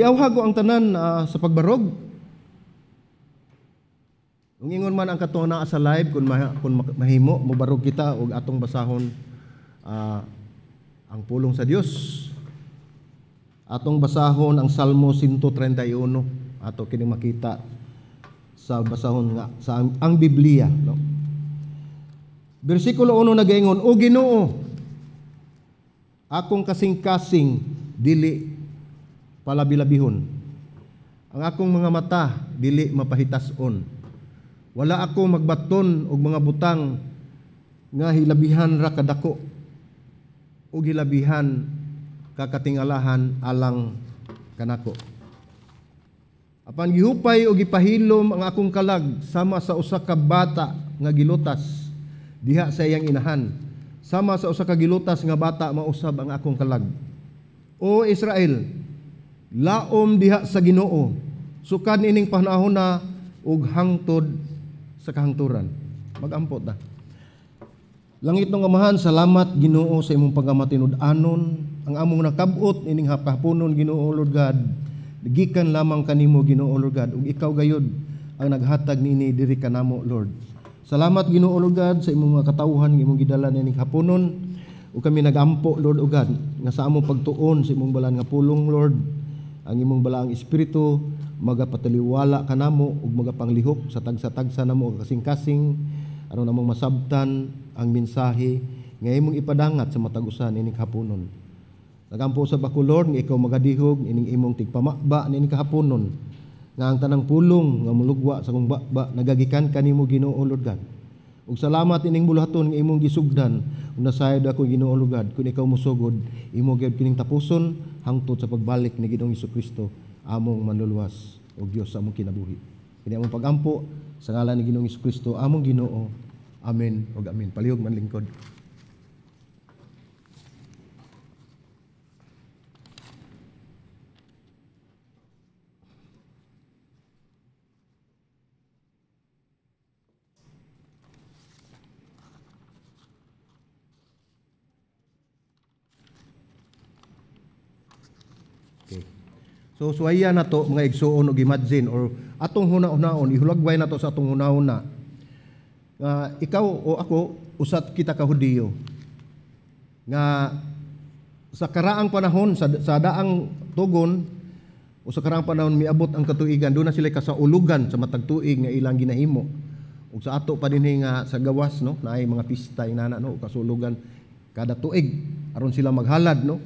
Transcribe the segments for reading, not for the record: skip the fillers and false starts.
giawhag ko ang tanan sa pagbarog. Kung ingon man ang katuna sa live, kung mahimo, mubarog kita o atong basahon ang pulong sa Dios. Atong basahon ang Salmo 131, ato kining makita sa basahon nga sa ang Biblia, no? Bersikulo 1 nagaingon, "O Ginoo, akong kasing-kasing dili palabilabihon. Ang akong mga mata dili mapahitason. Wala ako magbaton og mga butang nga hilabihan ra kadako ug hilabihan kakatingalahan alang kanako. Apan gihupay og gipahilom ang akong kalag sama sa usa ka bata nga gilutas diha sa iyang inahan. Sama sa usa ka gilutas nga bata mausab ang akong kalag. O Israel, laom diha sa Ginoo, sukad ining panahona ug hangtod sa kahangturan." Mag-ampot ta. Langit ng Amahan, salamat Ginoo sa imong pagamatinod-anon. Ang among nakabot ining hapaponon, Ginoo Lord God, gikan lamang kanimo, Ginoo Lord God, ug ikaw gayud ang naghatag niini diri kanamo, Lord. Salamat Ginoo Lord God sa imong mga katawhan nga imong gidala nining haponon, ug kami nagampo, Lord God, nga sa among pagtuon sa imong balaan nga pulong, Lord, ang imong balaang espiritu magapataliwala kanamo ug magapanglihok sa tagsa-tagsa namo kasing-kasing aron namong masabtan ang mensahe nga imong ipadangat sa matag usa nining haponon. Nagampo sa ako, Lord, nga ikaw magadihog ining imong tigpamakba nining kahaponon, nga ang tanang pulong nga mulugwa sa kong bakba nagagikan kanimo, Ginoo Lord God. Ug salamat ining bulaton nga imong gisugdan ug nasayod ako, Ginoo Lord God, kun ikaw mosugod imo gyud kining tapuson hangtod sa pagbalik ni Ginoong Hesukristo among manluluwas o Dios sa among kinabuhi. Kini among pagampo sa ngalan ni Ginoong Hesukristo among Ginoo. Amen ug amen. Palihog man lingkod. Okay. So suwaya na to mga igsuon og imagine or atong huna-hunaon, ihulagway na to sa atong huna-huna. Ikaw o ako, usat kita ka Hudiyo. Nga sa karaang panahon, sa daang tugon, o sa karaang panahon miabot ang katuigan, doon na sila kasaulugan sa matag tuig nga ilang ginahimo. O sa ato pa din nga sa gawas, no, na ay mga pista inana, no, kasulugan kada tuig aron sila maghalad, no.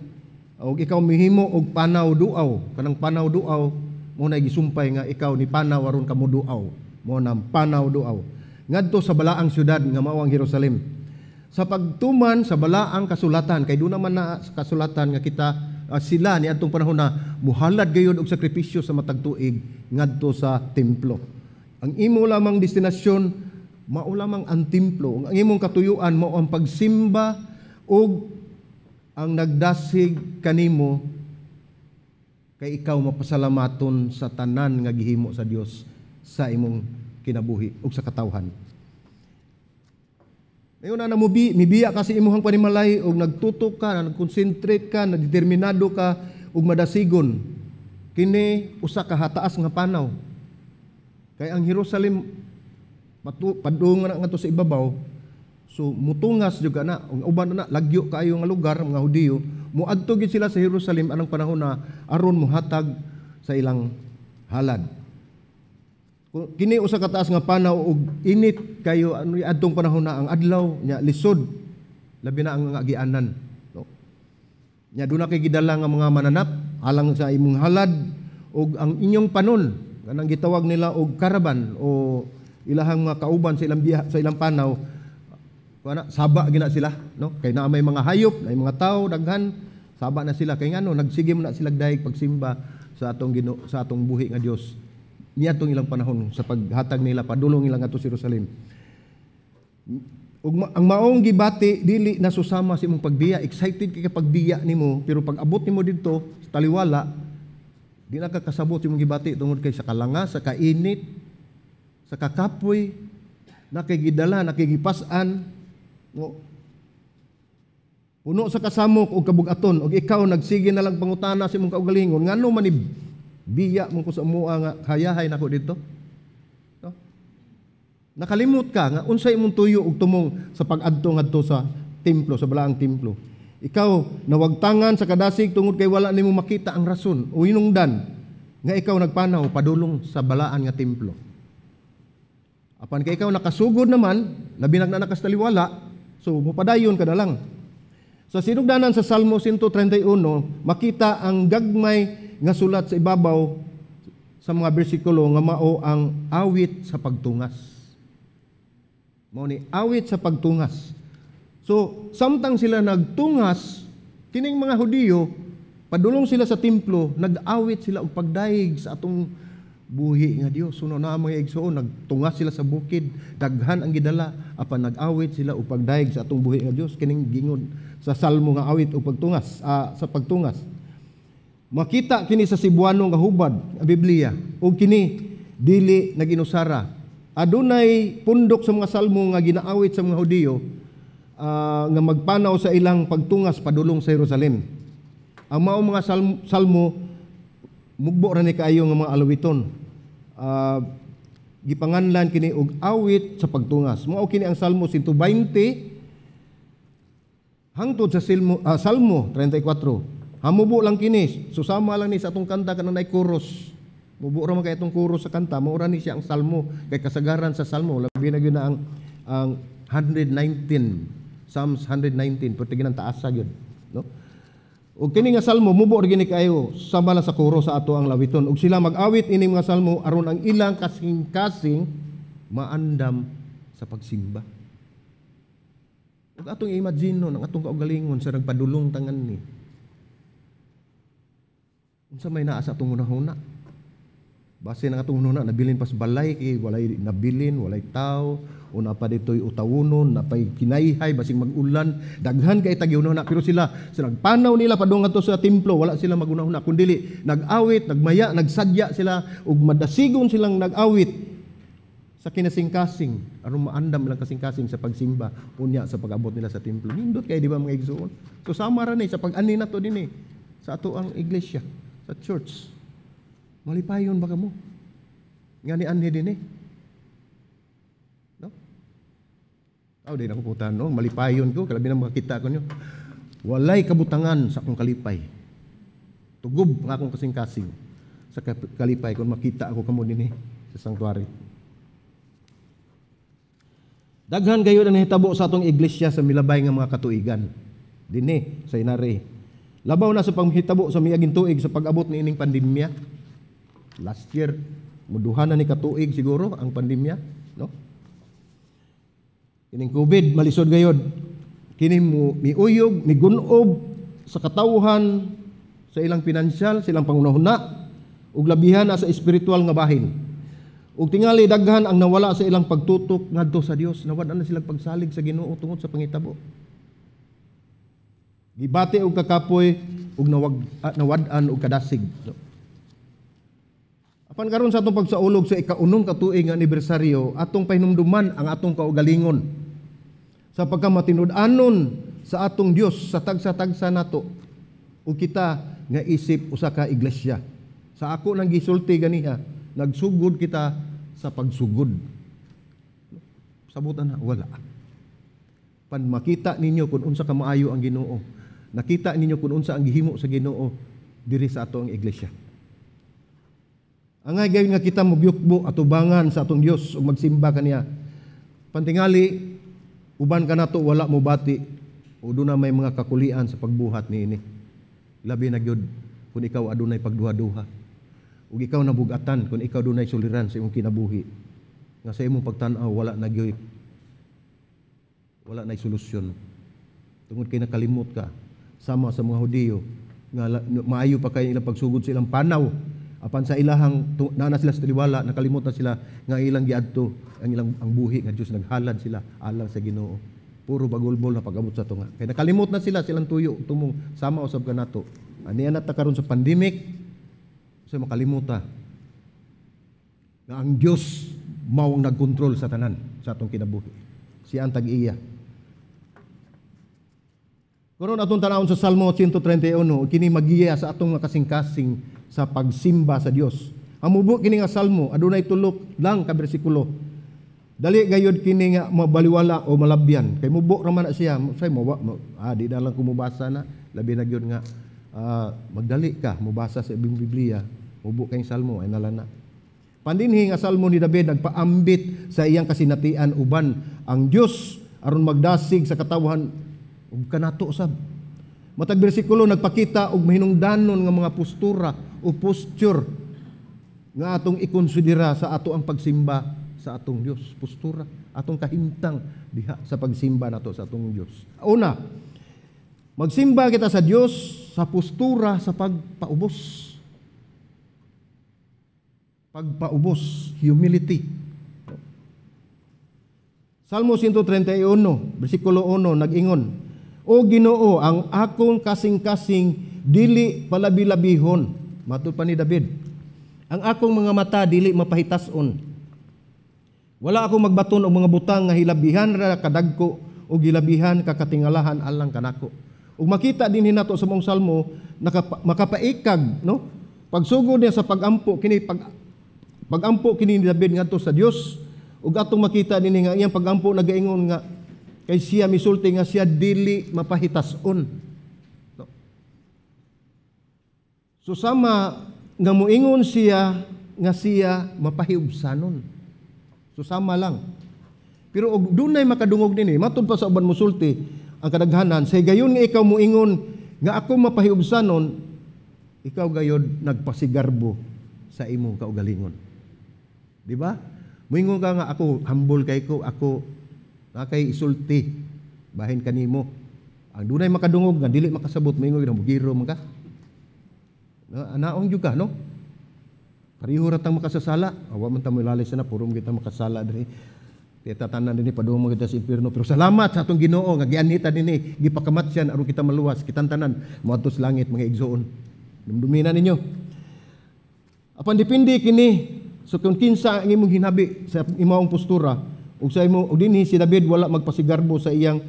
Og ikaw mihimo og panaw duaw, kanang panaw duaw mo na gisumpay nga ikaw ni panaw aron kamo duaw, mo na panaw duaw ngadto sa balaang syudad nga mao ang Jerusalem. Sa pagtuman sa balaang kasulatan, kay doon naman na kasulatan nga kita sila ni adtong panahon na muhalad gayud og sakripisyo sa matag tuig ngadto sa templo. Ang imo lamang destinasyon mao lamang ang templo. Ang imong katuyuan mao ang pagsimba og ang nagdasig kanimo kay ikaw mapasalamaton sa tanan nga gihimo sa Dios sa imong kinabuhi ug sa katawhan. Ngayon na mibiya kasi imuhang panimalay ug nagtutok ka, nagconcentrate ka, nadeterminado ka ug madasigon. Kini usa ka hataas nga panaw. Kay ang Jerusalem padung na ngadto sa ibabaw. So mutungas juga na, uban na lagyo kaayo nga lugar mga Hudiyo, muadto gid sila sa Jerusalem anong panahon na aron muhatag sa ilang halad. Kini usa ka taas nga panaw ug init kayo ano adtong panahon na ang adlaw nya lisod labi na ang agianan, no. Nya duna kay gidala nga mga mananap alang sa imong halad ug ang inyong panon kanang gitawag nila og karaban o ilahang mga kauban sa ilang biya, sa ilang panaw kuana saba gina sila, no, kay naa may mga hayop, may mga tao daghan, saba na sila kay ngano nagsige na sila daig pagsimba sa atong sa atong buhi nga Dios niadtong ilang panahon sa paghatag nila padulong ilang ato sa Jerusalem. Ug ang maong gibati dili na susama sa imong pagbiya, excited kay pagbiya nimo, pero pag abot nimo didto sa taliwala di na ka kasabot imong gibati tungod kay sa kalanga, sa kainit, sa kakapoy, nakigidala, nakigipas-an, no. Puno sa kasamok o kabugaton, o ikaw nagsige na lang pangutana sa imong kaugalingon, ngano man Biya mo ko sa mua nga hayahay nako dito. No? Nakalimot ka nga unsay imong tuyo ug tumong sa pag-adto ngadto sa templo, sa balaang templo. Ikaw nawagtangan sa kadasig tungod kay wala nimo makita ang rason o hinungdan nga ikaw nagpanaw padulong sa balaan nga templo. Apan kay ikaw nakasugod naman, labi na nakastaliwala, so mupadayon ka na lang. Sa sinugdanan sa Salmo 131, makita ang gagmay nga sulat sa ibabaw sa mga bersikulo nga mao ang awit sa pagtungas. Mao ni awit sa pagtungas. So, samtang sila nagtungas, kining mga Hudiyo, padulong sila sa templo, nag-awit sila og pagdaig sa atong buhi nga Dios. Suno na mga igsoon, nagtungas sila sa bukid, daghan ang gidala, apan nag-awit sila og pagdaig sa atong buhi nga Dios. Kining gingon sa Salmo nga awit og pagtungas, sa pagtungas. Makita kini sa Cebuano nga hubad, ang Biblia, ug kini dili naginusara. Adunay pundok sa mga salmo nga ginaawit sa mga Hudiyo nga magpanaw sa ilang pagtungas padulong sa Jerusalem. Ang mao mga salmo mugbo ra ni kaayo nga mga alawiton. Gipanganlan kini og awit sa pagtungas. Mao kini ang Salmo 120 hangtod sa Salmo 34. Hamubo lang kini, susama lang ni sa atong kanta kanang nay chorus. Mubo ra man kay atong chorus sa kanta, mao ra ni siya ang salmo kay kasagaran sa salmo labi na gyud na ang 119, Psalms 119, pwede ginang taasa gyud, no? Ug kini nga salmo mubo ra gini kayo sama lang sa chorus sa ato ang lawiton. Ug sila mag-awit ini mga salmo aron ang ilang kasing-kasing maandam sa pagsimba. Ug atong imagine no, ang atong kaugalingon sa nagpadulong tangan ni. Unsa may naa sa atong hunahuna? Base ng atong hunahuna nabilin pas balay kay walay nabilin, walay tao, una pa ditoy utawunon, napay kinayhay basing mag-ulan, daghan kay tagyunahuna pero sila nagpanaw nila padung adto sa templo, wala sila magunahuna kundi nag-awit, nagmaya, nagsadya sila ug madasigon silang nag-awit sa kinasing-kasing aron maandam lang kasing-kasing sa pagsimba unya sa pag-abot nila sa templo. Nindot kay di ba mga igsoon? So sama ra ni sa pag-ani nato dinhi sa ato ang iglesia, sa church. Malipayon ba kamo? Nga ni anhi dinhi. No? Aw di na ko putan no, malipayon ko kalabi na makita ko nyo. Walay kabutangan sa akong kalipay. Tugob ang akong kasing-kasing sa kalipay kung makita ako kamo dinhi sa sanctuary. Daghan kayo na nahitabo sa atong iglesia sa milabay nga mga katuigan. Dinhi sa inari. Labaw na sa panghitabo sa miaging tuig sa pag-abot ni ining pandemya. Last year, muduhan na ni katuig siguro ang pandemya, no? Kining COVID malisod gayod. Kini miuyog, migunob sa katawhan, sa ilang pinansyal, sa ilang pangunahuna, ug labihan na sa espiritual nga bahin. Ug tingali daghan ang nawala sa ilang pagtutok ngadto sa Dios, nawad-an na silang pagsalig sa Ginoo tungod sa pangitabo. Gibati og kakapoy ug nawad-an og kadasig. No? Apan karon sa atong pagsaulog sa ika-unong katuig nga anibersaryo, atong pahinumduman ang atong kaugalingon sa pagkamatinud-anon sa atong Dios sa tagsa-tagsa nato ug kita nga isip usa ka iglesia. Sa ako nang gisulti ganiha, nagsugod kita sa pagsugod. Sabutan na wala. Pan makita ninyo kung unsa ka maayo ang Ginoo. Nakita ninyo kung unsa ang gihimo sa Ginoo diri sa ato ang iglesia. Angay gayud nga kita mogyukbo atubangan sa atong Dios ug magsimba kaniya. Pantingali uban ka nato wala mo bati o na may mga kakulian sa pagbuhat niini. Labi na gyud kung ikaw adunay pagduha-duha. Ug ikaw nabugatan kung ikaw dunay suliran sa imong kinabuhi. Nga sa imong pagtan-aw wala na gyud wala nay solusyon. Tungod kay nakalimot ka sama sa mga Hudiyo nga maayo pa kay ilang pagsugod sa ilang panaw. Apan sa ilahang nana sila sa taliwala, nakalimot na sila nga ilang giadto ang buhi nga Dios naghalad sila alang sa Ginoo. Puro bagulbol na pag-abot sa tunga. Kay nakalimot na sila silang tuyo tumong sama usab kanato. Aniya na ta karon sa pandemic sa makalimuta nga ang Dios mao ang nagkontrol sa tanan sa atong kinabuhi. Siya ang tag-iya. Karon atong tanawon sa Salmo 131, kini magiya sa atong mga kasing-kasing sa pagsimba sa Dios. Ang mubo kini nga salmo adunay tulo lang ka bersikulo. Dali gayud kini nga mabaliwala o malabyan. Kay mubo ra man na siya. Say mo di na lang kumubasa na labi na gyud nga magdali ka mubasa sa Biblia. Mubo kay salmo ay nalana. Pandinhi nga salmo ni David nagpaambit sa iyang kasinatian uban ang Dios aron magdasig sa katawhan ug kanato sab. Matag bersikulo nagpakita og mahinungdanon nga mga postura o posture nga atong ikonsidera sa ato ang pagsimba sa atong Dios, postura, atong kahimtang diha sa pagsimba nato sa atong Dios. Una, magsimba kita sa Dios sa postura sa pagpaubos. Pagpaubos, humility. Salmo 131, bersikulo 1, nag-ingon, O Ginoo, ang akong kasing-kasing dili palabi-labihon. Matud pa ni David, ang akong mga mata dili mapahitason. Wala ako magbaton og mga butang nga hilabihan ra kadagko o gilabihan kakatingalahan alang kanako. Ug makita din hinato sa mong salmo makapaikag no pagsugod niya sa pagampo kini pagampo kini ni David ngadto sa Dios ug atong makita dinhi nga iyang pagampo nagaingon nga kay siya misulti nga siya dili mapahitason. No? So sama nga moingon siya nga siya mapahiubsanon. So sama lang. Pero og dunay makadungog dinhi, matud pa sa uban musulti ang kadaghanan, say gayon nga ikaw moingon nga ako mapahiubsanon, ikaw gayod nagpasigarbo sa imong kaugalingon. Di ba? Moingon ka nga ako humble kay ko, ako kay isulti bahin kanimo. Ang dunay makadungog nga dili makasabot moingon nga mugiro man ka. Anaong jud ka, no? Pariho ratang makasasala. Awa man ta mo ilalis na puro kita makasala diri. Kita tanan dinhi padung mo kita sa impierno. Pero salamat sa atong Ginoo nga gianita dinhi, gipakamat siya aron kita maluwas. Kitan tanan moadto sa langit mga igsoon. Dumdumina ninyo. Apan depende kini so kung kinsa ang imong hinabi sa imong postura ug sa imo ug dinhi si David wala magpasigarbo sa iyang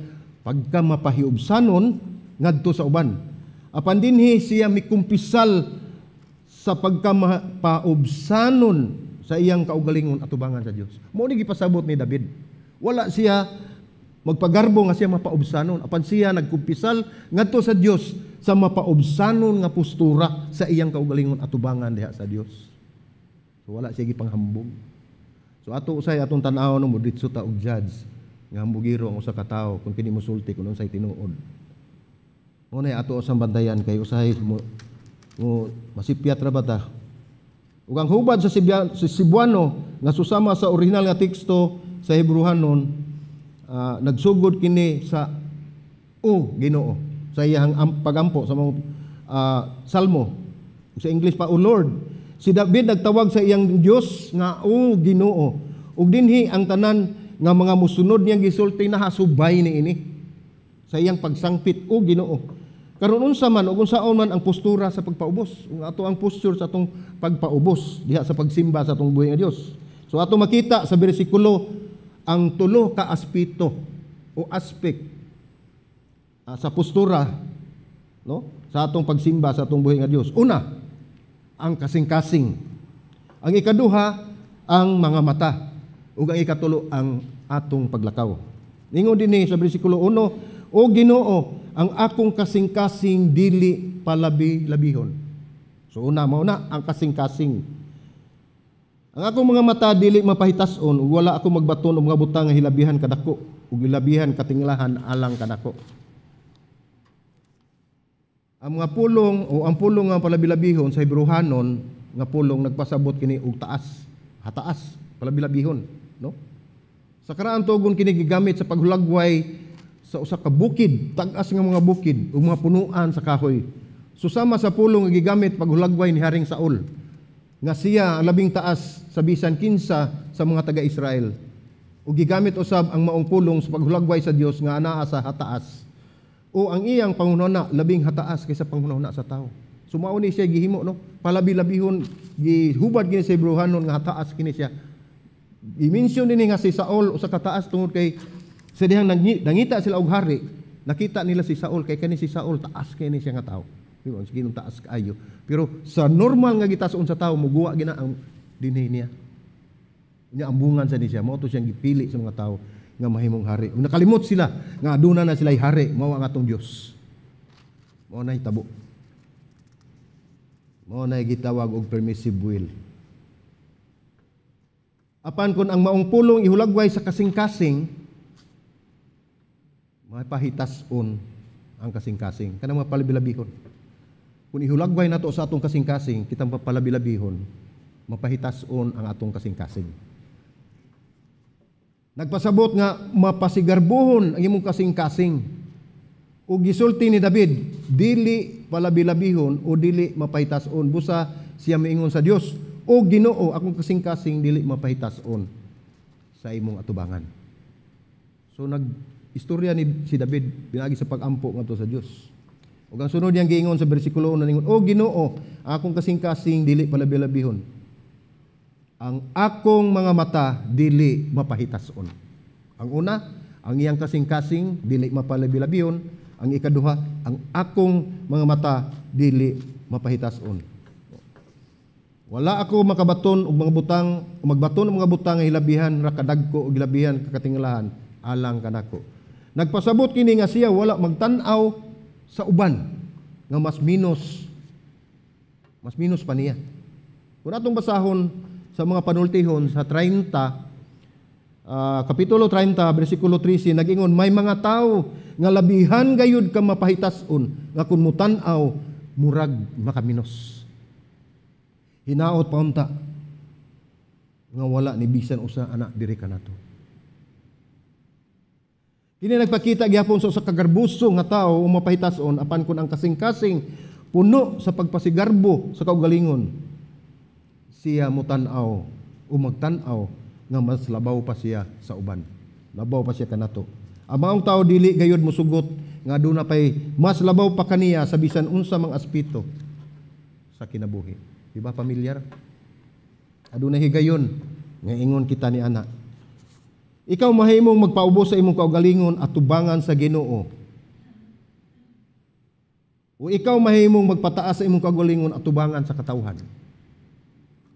pagkamapahiubsanon ngadto sa uban. Apan dinhi siya mikumpisal sa pagkamapaubsanon sa iyang kaugalingon atubangan sa Dios. Mao ni gipasabot ni David. Wala siya magpagarbo nga siya mapaubsanon. Apan siya nagkumpisal ngadto sa Dios sa mapaubsanon nga postura sa iyang kaugalingon atubangan diha sa Dios. So wala siya gipanghambog. So ato usay atong tan-aw no moditso ta og judge nga hambugiro ang usa ka tawo kung kini mosulti kun unsay tinuod. Mo na ato usang bantayan kay usahay mo masipyat ra bata. Ug ang hubad sa Cebuano nga susama sa original nga teksto sa Hebrewanon nagsugod kini sa O Ginoo sa iyang pagampo sa mga salmo. Sa English pa O Lord. Si David nagtawag sa iyang Dios nga O Ginoo. Ug dinhi ang tanan nga mga musunod niyang gisulti nahasubay niini sa iyang pagsangpit O Ginoo. Karon unsa man ug unsaon man ang postura sa pagpaubos, ang ato ang posture sa atong pagpaubos diha sa pagsimba sa atong buhi nga Dios. So ato makita sa bersikulo ang tulo ka aspeto o aspect sa postura no sa atong pagsimba sa atong buhi nga Dios. Una, ang kasing-kasing. Ang ikaduha, ang mga mata. Ug ang ikatulo, ang atong paglakaw. Ningon dinhi sa bersikulo 1, O Ginoo, ang akong kasing-kasing dili palabi-labihon. So una ang kasing-kasing. Ang akong mga mata dili mapahitason ug wala ako magbaton og mga butang nga hilabihan kadako ug hilabihan katinglahan alang kanako. Ang mga pulong o ang pulong nga palabi-labihon sa Hebrewanon nga pulong nagpasabot kini og taas, hataas, palabi-labihon, no? Sa karaan tugon kini gigamit sa paghulagway sa usa ka bukid, tag-as nga mga bukid ug mga punuan sa kahoy. Susama sa pulong nga gigamit paghulagway ni Haring Saul nga siya ang labing taas sa bisan kinsa sa mga taga-Israel. Ug gigamit usab ang maong pulong sa paghulagway sa Dios nga anaa sa hataas. O ang iyang panghunahuna labing hataas kaysa panghunahuna sa tao. Sumao ni siya gihimo no, palabi-labihon gihubad kini sa Hebrewanon nga hataas kini siya. I-mention dinhi nga si Saul usa ka taas tungod kay sa dihang nangita sila og hari Nakita nila si Saul, kay kani si Saul taas kay ni siya nga tao. Diba? Sige nung taas kaayo. Pero sa normal nga gitason sa tao, muguwa gina ang dinhi niya. Niya ambungan sa niya. Mao to siyang gipili sa mga tao nga mahimong hari. Ug nakalimot sila nga aduna na sila'y hari, mao ang atong Dios. Mao nay tabo. Mao nay gitawag og permissive will. Apan kun ang maong pulong ihulagway sa kasing-kasing, mapahitason ang kasing-kasing. Kanang mapalabilabihon. Kung ihulagway nato sa atong kasing-kasing, kitang mapalabilabihon, mapahitason ang atong kasing-kasing. Nagpasabot nga mapasigarbuhon ang imong kasing-kasing. Ug gisulti ni David, dili palabilabihon o dili mapahitason, busa siya miingon sa Dios, o Ginoo, akong kasing-kasing dili mapahitason sa imong atubangan. So nag-istorya ni si David pinagi sa pag-ampo ngadto sa Dios. Ug ang sunod niyang giingon sa bersikulo 1 ningon, o Ginoo, akong kasing-kasing dili palabilabihon. Ang akong mga mata dili mapahitason. Ang una, ang iyang kasing-kasing dili mapalabilabihon. Ang ikaduha, ang akong mga mata dili mapahitason. Wala ako makabaton og mga butang, o magbaton og mga butang nga hilabihan ra kadagko og hilabihan kakatingalahan alang kanako. Nagpasabot kini nga siya wala magtan-aw sa uban nga mas minus pa niya. Kung atong basahon sa mga panultihon sa 30 kapitulo 30 bersikulo 13 nag-ingon, may mga tao nga labihan gayud ka mapahitason nga kun mutan-aw murag makaminos. Hinaot pa unta nga wala ni bisan usa anak diri kanato. Kini nagpakita gyapon sa kagarbuso nga tao o mapahitason apan kun ang kasing-kasing puno sa pagpasigarbo sa kaugalingon, siya mutan-aw o magtan-aw nga mas labaw pa siya sa uban. Labaw pa siya kanato. Ang mga tao dili gayud mosugot nga aduna pay mas labaw pa kaniya sa bisan unsa mang aspeto sa kinabuhi. Di ba pamilyar? Aduna higayon nga ingon kita ni ana. Ikaw mahimong magpaubos sa imong kaugalingon at tubangan sa Ginoo. O ikaw mahimong magpataas sa imong kaugalingon at tubangan sa katawhan.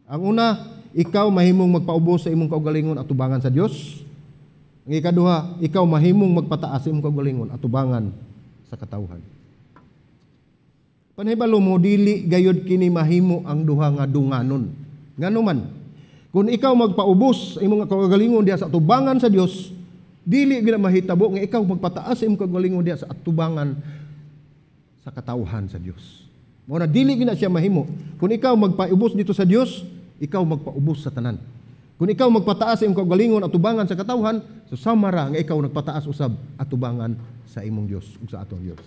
Ang una, ikaw mahimong magpaubos sa imong kaugalingon at tubangan sa Dios. Ang ikaduha, ikaw mahimong magpataas sa imong kaugalingon at tubangan sa katawhan. Panhibalo mo, dili gayud kini mahimo ang duha nga dunganon. Ngano man, kung ikaw magpaubos sa imong kaugalingon diha sa atubangan sa Dios, dili gina mahitabo nga ikaw magpataas sa imong kaugalingon diha sa atubangan sa katawhan sa Dios. Mao na dili gina siya mahimo. Kung ikaw magpaubos dito sa Dios, ikaw magpaubos sa tanan. Kung ikaw magpataas sa imong kaugalingon at tubangan sa katawhan, so samara nga ikaw nagpataas usab at tubangan sa imong Dios ug sa atong Dios.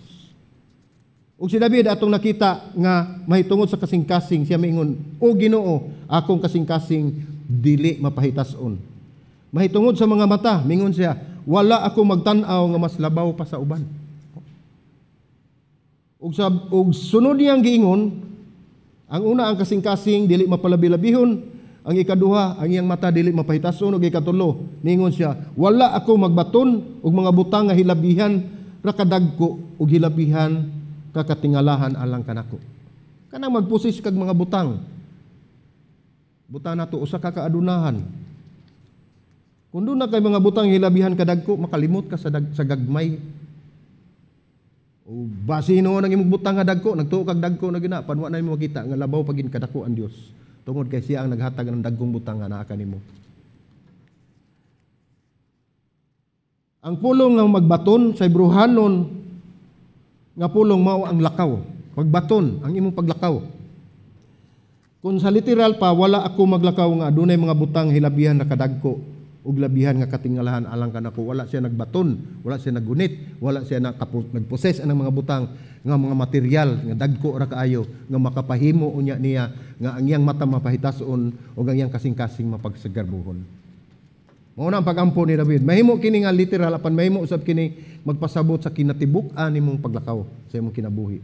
Ug si David atong nakita nga mahitungod sa kasing-kasing, siya miingon, o Ginoo, akong kasing-kasing dili mapahitason. Mahitungod sa mga mata, mingon siya, wala ako magtan-aw nga mas labaw pa sa uban. Ug sunod niyang giingon, ang una ang kasing-kasing dili mapalabilabihon, ang ikaduha ang iyang mata dili mapahitason, ug ikatulo ningon siya, wala ako magbaton og mga butang nga hilabihan ra kadagko ug hilabihan kakatingalahan alang kanako. Kanang magpusis kag mga butang. Butang nato usa ka kaadunahan. Kung doon na kay mga butang hilabihan kadagko, makalimot ka sa gagmay. O basino nang imong butang nga dagko, nagtuo kag dagko na gina, panwa na mo makita nga labaw pagin kadako ang Dios. Tungod kay siya ang naghatag ng dagkong butang nga naa kanimo. Ang pulong nga magbaton sa Hebrehanon nga pulong mao ang lakaw. Magbaton ang imong paglakaw. Kung sa literal pa, wala ako maglakaw nga adunay mga butang hilabihan na kadagko ug labihan nga katingalahan alang kanako. Wala siya nagbaton, wala siya naggunit, wala siya nagposes anang mga butang nga mga material nga dagko ra kaayo nga makapahimo unya niya nga ang iyang mata mapahitason ug ang iyang kasing-kasing mapagsagarbuhon. Mao na ang pagampo ni David. Mahimo kini nga literal apan mahimo usab kini magpasabot sa kinatibuk-an nimong paglakaw sa imong kinabuhi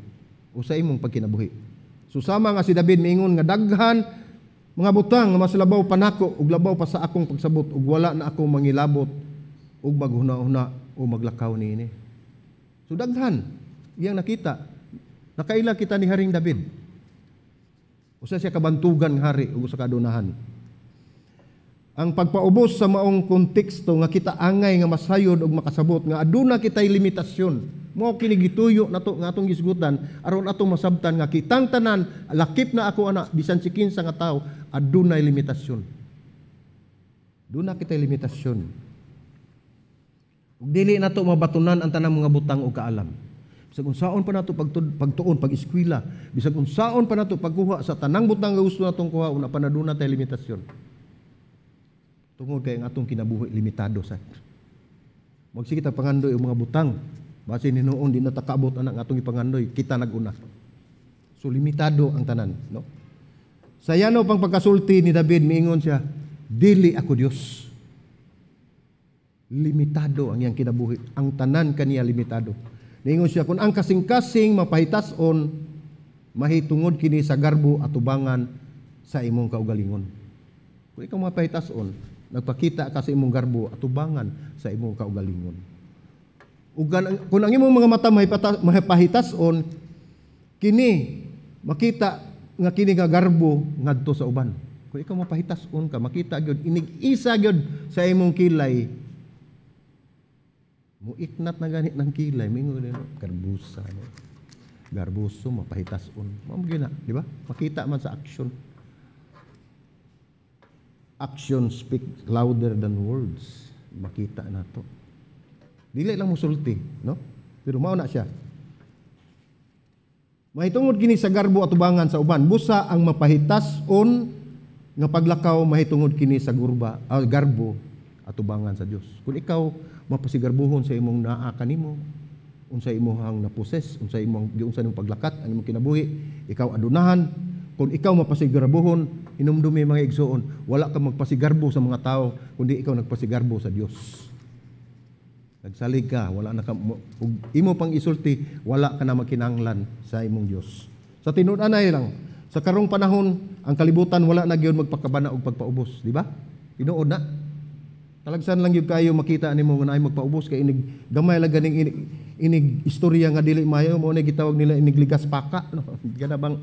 o sa imong pagkinabuhi. Susama nga si David miingon nga daghan mga butang nga mas labaw pa nako ug labaw pa sa akong pagsabot ug wala na ako mangilabot ug maghuna-huna o maglakaw niini. So daghan iyang nakita. Nakaila kita ni Haring David. Usa siya kabantugan nga hari ug sa kadunahan. Ang pagpaubos sa maong konteksto nga kita angay nga masayod ug makasabot nga aduna kitay limitasyon. Mao kini gituyo nato nga atong gisgutan aron atong masabtan nga kitang tanan lakip na ako ana bisan si kinsa nga tawo adunay limitasyon. Duna kitay limitasyon. Ug dili nato mabatunan ang tanang mga butang o kaalam. Bisag unsaon pa nato pagtuon pag-eskwela, bisag unsaon pa nato pagkuha sa tanang butang nga gusto natong kuha una pa naduna tay limitasyon. Tungod kay ang atong kinabuhi limitado sa. Magsige ta pangandoy og mga butang. Base ni noon di natakaabot ang atong ipangandoy, kita naguna. So limitado ang tanan, no? Sa yano pang pagkasulti ni David miingon siya, dili ako Dios. Limitado ang iyang kinabuhi, ang tanan kaniya limitado. Niingon siya kung ang kasing-kasing mapahitason mahitungod kini sa garbo at tubangan sa imong kaugalingon. Kung ikaw mapahitason, nagpakita ka sa imong garbo at tubangan sa imong kaugalingon. Kung ang imong mga mata mahipahitason, kini makita nga kini nga garbo ngadto sa uban. Kung ikaw mapahitason ka, makita gyud inig-isa gyud sa imong kilay. Muiknat na ganit ng kilay, mingon na garbusa. Garbuso mapahitason. Mao gyud na, di ba? Makita man sa action. Action speak louder than words. Makita na to. Dili lang musulti, no? Pero mao na siya. Mahitungod kini sa garbo at tubangan sa uban. Busa ang mapahitason nga paglakaw mahitungod kini sa garbo at tubangan sa Dios. Kung ikaw mapasigarbuhon sa imong naa kanimo, unsa imong naposes, unsa imong giunsa nimong paglakat, ang imong kinabuhi, ikaw adunahan. Kung ikaw mapasigarbuhon, inumdumi mga igsoon, wala ka magpasigarbo sa mga tao, kundi ikaw nagpasigarbo sa Dios. Nagsalig ka, wala na ka, imo pang isulti, wala ka na makinanglan sa imong Dios. Sa tinud-anay lang, sa karong panahon, ang kalibutan wala na gyud magpakabana og pagpaubos, di ba? Tinuod na. Talagsan lang gyud kayo makita nimo nga naay magpaubos kay inig gamay lang ganing inig istorya nga dili mayo mo na gitawag nila inig ligas paka, no? Gana bang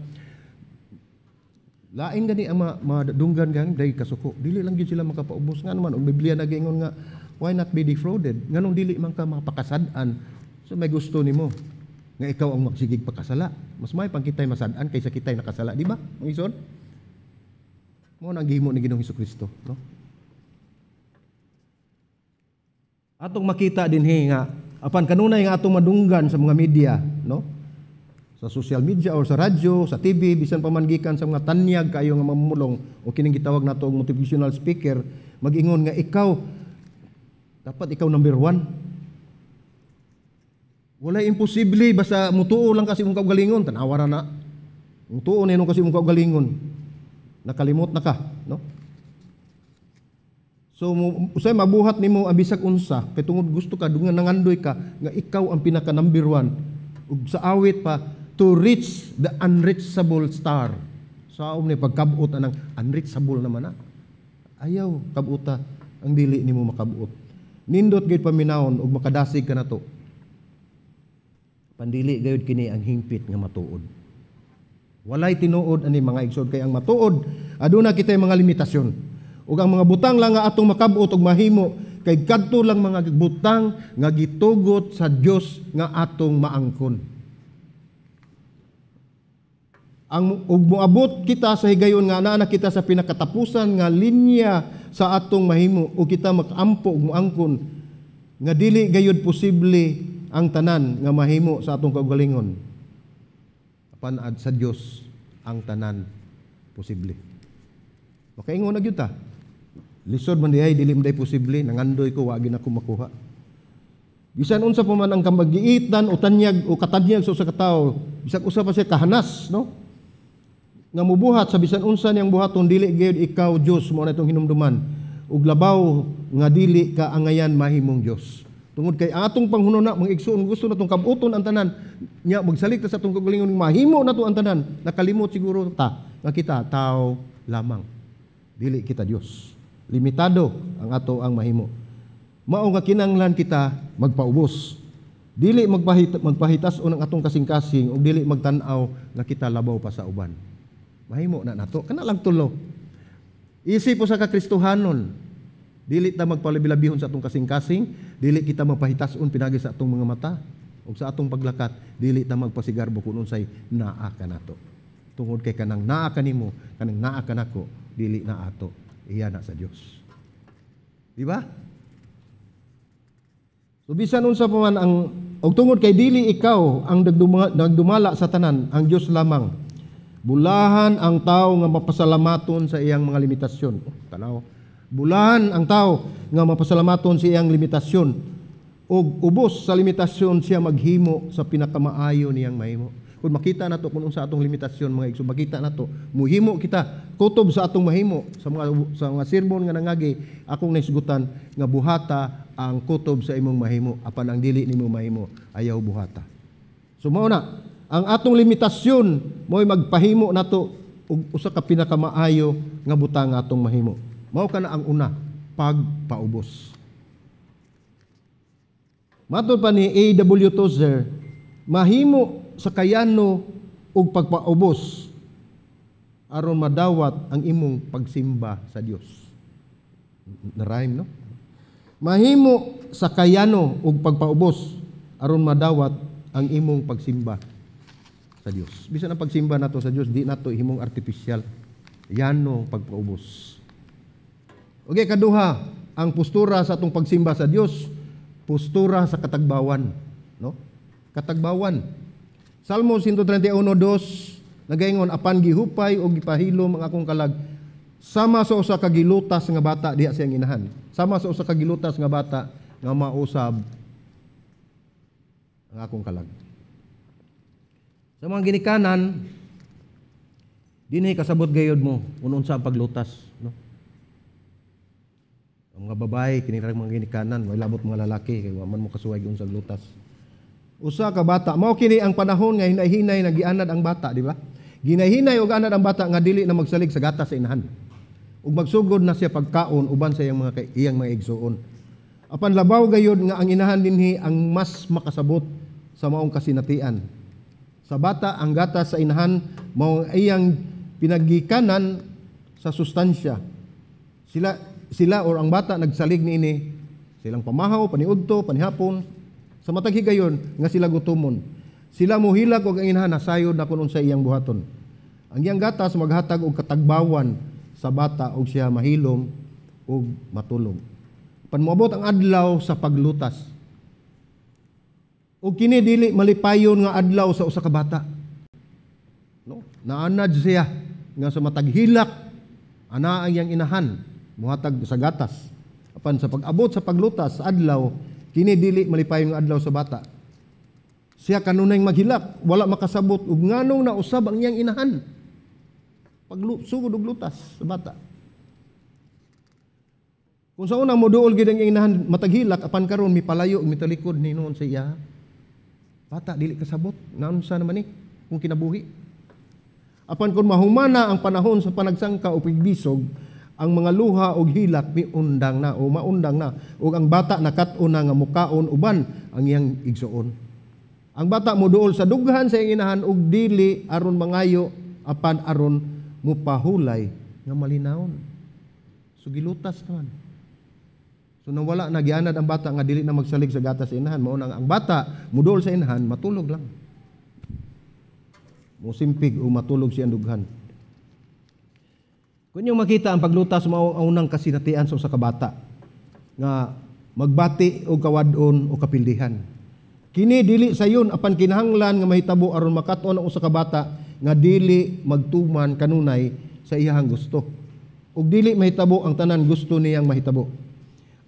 lain gani ang madunggan gang dai kasuko. Dili lang gyud sila makapaubos nga naman ang Biblia nagingon nga why not be defrauded? Nganong dili man ka mapakasadan. So may gusto nimo nga ikaw ang magsigig pakasala. Mas may pang kitay masadan kaysa kitay nakasala, di ba? Mga ison? Mo nang gihimo ni Ginoong Hesukristo, no? Atong makita dinhi nga apan kanunay nga atong madunggan sa mga media, no? Sa social media or sa radyo, sa TV, bisan pa man gikan sa mga tanyag kayo nga mamulong o kining gitawag nato og motivational speaker, mag-ingon nga ikaw dapat ikaw number 1. Wala imposible basta mutuo lang kasi mong kaugalingon, tanawa na. Mutuo na kasi mong kaugalingon. Nakalimot na ka, no? So usay mabuhat nimo ang bisag unsa, kay tungod gusto ka dungan nangandoy ka nga ikaw ang pinaka number 1. Ug sa awit pa to reach the unreachable star. Sa ni pagkabot anang unreachable naman na. Ayaw kabuta ang dili nimo makabuot. Nindot gayud paminawon ug makadasig ka nato. Pandili gayud kini ang hingpit nga matuod. Walay tinuod ani mga igsoon kay ang matuod aduna kitay mga limitasyon. Ug ang mga butang lang nga atong makabuot ug mahimo kay kadto lang mga butang nga gitugot sa Dios nga atong maangkon. Ang ug moabot kita sa higayon nga naa kita sa pinakatapusan nga linya sa atong mahimo ug kita makaampo ug moangkon nga dili gayud posible ang tanan nga mahimo sa atong kaugalingon. Apan ad sa Dios ang tanan posible. Makaingon na gyud ta. Lisod man diay dili man day posible nangandoy ko wa gyud ako makuha. Bisan unsa pa man ang kamagiitan o tanyag o katanyag sa usa ka tawo, bisag usa pa siya kahanas, no? Nga mubuhat sa bisan unsa niyang buhaton dili gyud ikaw Dios mo na itong hinumduman ug labaw nga dili ka angayan mahimong Dios. Tungod kay atong panghunona mga igsoon gusto natong kabuton ang tanan nya magsalig ta sa atong kaugalingon mahimo nato ang tanan nakalimot siguro ta nga kita tao lamang dili kita Dios. Limitado ang ato ang mahimo. Mao nga kinanglan kita magpaubos. Dili magpahitas-on ang atong kasing-kasing ug dili magtan-aw nga kita labaw pa sa uban. Mahimo na nato. Kana lang tulo. Isip po sa kakristohanon. Dili ta magpalabi-labihon sa atong kasing-kasing, dili kita magpahitas-on pinagi sa atong mga mata ug sa atong paglakat, dili ta magpasigarbo kun unsay naa ka nato. Tungod kay kanang naa kanimo, kanang naa kanako, dili na ato. Iya na sa Dios. Di ba? So bisan unsa pa man ang og tungod kay dili ikaw ang nagdumala sa tanan, ang Dios lamang. Bulahan ang tao nga mapasalamaton sa iyang mga limitasyon. Tanaw. Bulahan ang tao nga mapasalamaton sa iyang limitasyon. Og ubos sa limitasyon siya maghimo sa pinakamaayo niyang mahimo. Kung makita nato kung unsa atong limitasyon mga igsoon, makita nato muhimo kita kutob sa atong mahimo sa mga sermon nga nangagi akong naisgutan nga buhata ang kutob sa imong mahimo apan ang dili nimo mahimo ayaw buhata. So mao na ang atong limitasyon mo'y magpahimo nato og usa ka pinakamaayo nga butang nga atong mahimo. Mao kana ang una, pagpaubos. Matod pa ni A.W. Tozer, mahimo sa kayano ug pagpaubos aron madawat ang imong pagsimba sa Dios. Na-rhyme, no? Mahimo sa kayano ug pagpaubos aron madawat ang imong pagsimba sa Dios. Bisan ang pagsimba nato sa Dios, di nato himong artificial. Yano pagpaubos. Okay, kaduha, ang postura sa atong pagsimba sa Dios, postura sa katagbawan, no? Katagbawan. Salmo 131:2 nagaingon, apan gihupay o gipahilom ang akong kalag sama sa usa ka gilutas nga bata diha sa iyang inahan. Sama sa usa ka gilutas nga bata nga mausab ang akong kalag. Sa mga ginikanan, dinhi kasabot gayud mo kung unsa ang paglutas, no? Ang mga babae kini ra mga ginikanan, way labot mga lalaki kay wa man mo kasuway gyud sa lutas. Usa ka bata, mao kini ang panahon nga hinay-hinay nagianad ang bata, di ba? Ginahinay og anad ang bata nga dili na magsalig sa gatas sa inahan. Ug magsugod na siya pagkaon uban sa iyang mga igsuon. Apan labaw gayud nga ang inahan dinhi ang mas makasabot sa maong kasinatian. Sa bata ang gatas sa inahan mao iyang pinagikanan sa sustansya. Sila or ang bata nagsalig niini silang pamahaw, paniudto, panihapon. Sa matag higayon nga sila gutumon. Sila muhilag og ang inahan nasayod na kunon sa iyang buhaton. Ang iyang gatas maghatag og katagbawan sa bata og siya mahilom og matulog. Panmoabot ang adlaw sa paglutas. Og kini dili malipayon nga adlaw sa usa ka bata. No? Naanad siya nga sa matag hilak ana ang iyang inahan muhatag sa gatas. Apan sa pag-abot sa paglutas sa adlaw kini dili malipayon nga adlaw sa bata. Siya kanunay maghilak, wala makasabot ug nganong nausab ang iyang inahan. Pagsugod og lutas sa bata. Kung sa una mo duol gid ang iyang inahan mataghilak apan karon mipalayo ug mitalikod ni noon sa iya. Bata dili kasabot, naunsa naman ni kung kinabuhi. Apan kung mahumana ang panahon sa panagsangka o pigbisog, ang mga luha og hilak miundang na o maundang na ug ang bata nakat-on na nga mukaon uban ang iyang igsuon. Ang bata moduol sa dughan sa iyang inahan og dili aron mangayo apan aron mupahulay nga malinawon. So gilutas naman. So nawala na gianad ang bata nga dili na magsalig sa gatas sa inahan, mao nang ang bata moduol sa inahan matulog lang. Musimpig o matulog siyang dughan. Kung yung makita ang paglutas mao ang unang kasinatian sa usa ka bata nga magbati og kawadon o kapildihan. Kini dili sayon apan kinahanglan nga mahitabo aron makat-on ang usa ka bata nga dili magtuman kanunay sa iyahang gusto. Ug dili mahitabo ang tanan gusto niyang mahitabo.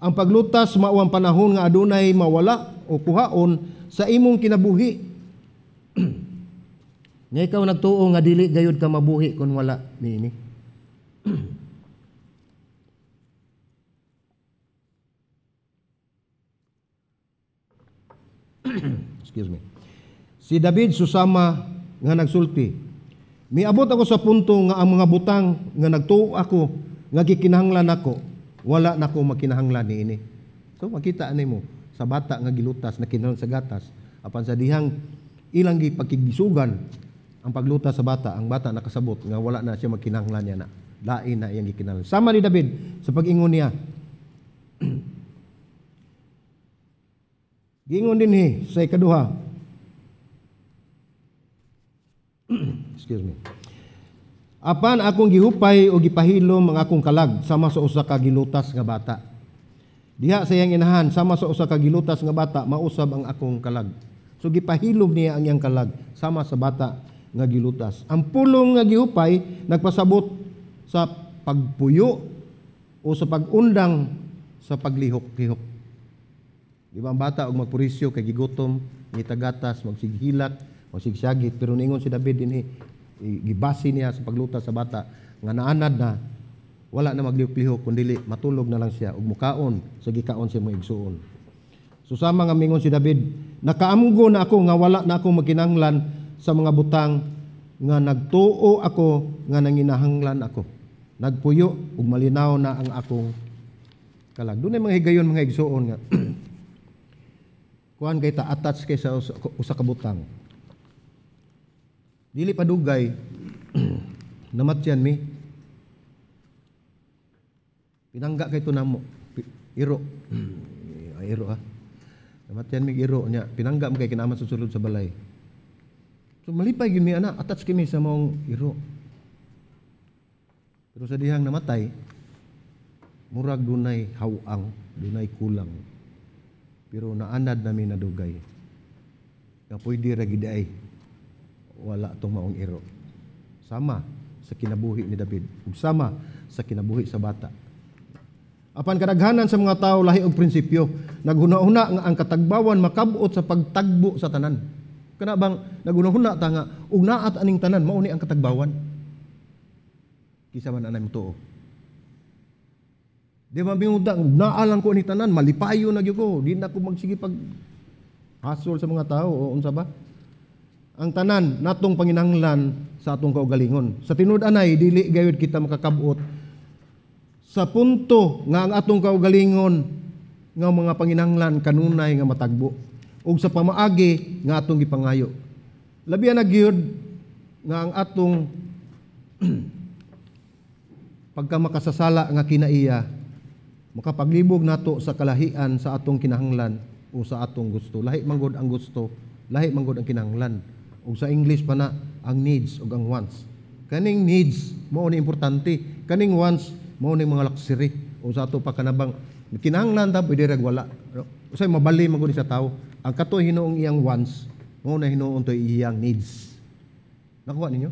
Ang paglutas mao ang panahon nga adunay mawala o kuhaon sa imong kinabuhi. Nga ikaw nagtuo nga dili gayud ka mabuhi kun wala niini. Excuse me. Si David susama nga nagsulti. Miabot ako sa punto nga ang mga butang nga nagtuo ako nga gikinahanglan ako, wala nako makinahanglan niini. So makita nimo sa bata nga gilutas na kinahanglan sa gatas, apan sa dihang ilang gipakigisugan ang paglutas sa bata, ang bata nakasabot nga wala na siya magkinahanglan niya na. Lain na iyang gikinahanglan. Sama ni David sa pag-ingon niya. Giingon din sa ikaduha. Excuse me. Apan akong gihupay o gipahilom ang akong kalag sama sa usa ka gilutas nga bata. Diha sa iyang inahan sama sa usa ka gilutas nga bata mausab ang akong kalag. So gipahilom niya ang iyang kalag sama sa bata nga gilutas. Ang pulong nga gihupay nagpasabot sa pagpuyo o sa pag-undang sa paglihok-lihok. Di ba ang bata og magpurisyo kay gigutom, ngitagatas, magsighilak, magsigsagit, pero ningon si David dinhi gibasi niya sa paglutas sa bata nga naanad na wala na maglihok-lihok kundi matulog na lang siya ug mukaon sa gikaon siya mga igsuon. So sama nga mingon si David, nakaamgo na ako nga wala na akong magkinahanglan sa mga butang nga nagtuo ako nga nanginahanglan ako. Nagpuyo ug malinaw na ang akong kalag. Doon ay mga higayon mga igsuon nga kuan kay ta attach kay sa usa ka butang. Dili padugay namatyan mi. Pinangga kay tunamo iro. Iro ha. Namatyan mi iro nya pinangga mo kay kinaman susulod sa balay. So malipay gyud mi ana attach kami sa mong iro. Pero sa dihang namatay murag dunay hawang, dunay kulang. Pero naanad namin nadugay. Nga pwede ra gid ay wala tong maong iro. Sama sa kinabuhi ni David, ug sama sa kinabuhi sa bata. Apan kadaghanan sa mga tawo lahi og prinsipyo, naghuna-huna nga ang katagbawan makab-ot sa pagtagbo sa tanan. Kana bang naghuna-huna ta nga ug naat aning tanan mao ni ang katagbawan. Kisa man anay mo tuo. Di ba bingudang naalan ko ni tanan malipayo na gyud ko, di na ko magsige pag hasol sa mga tao o unsa ba? Ang tanan natong panginahanglan sa atong kaugalingon. Sa tinud-anay dili gayud kita makakab-ot sa punto nga ang atong kaugalingon nga mga panginahanglan kanunay nga matagbo ug sa pamaagi nga atong gipangayo. Labi na gyud nga ang atong pagka makasasala nga kinaiya makapaglibog nato sa kalahian sa atong kinahanglan o sa atong gusto. Lahi manggod ang gusto, lahi manggod ang kinahanglan. O sa English pa na ang needs o ang wants. Kaning needs mao ni importante, kaning wants mao ni mga luxury. O sa ato pa kanabang kinahanglan ta pwede rag wala. Usay mabali magud sa tao. Ang kato hinuong iyang wants mao na hinuon to iyang needs. Nakuha ninyo?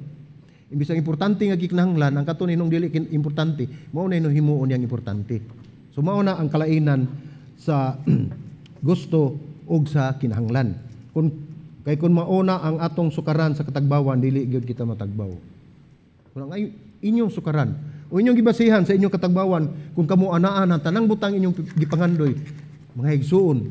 Imbis ang importante nga gikinahanglan, ang kato hinung dili importante, mao na hinuon yang importante. So mao na ang kalainan sa gusto ug sa kinahanglan. Kung mauna ang atong sukaran sa katagbawan, dili gyud kita matagbaw. Kung ang inyong sukaran o inyong gibasihan sa inyong katagbawan, kung kamo anaan ang tanang butang inyong gipangandoy, mga higsuon.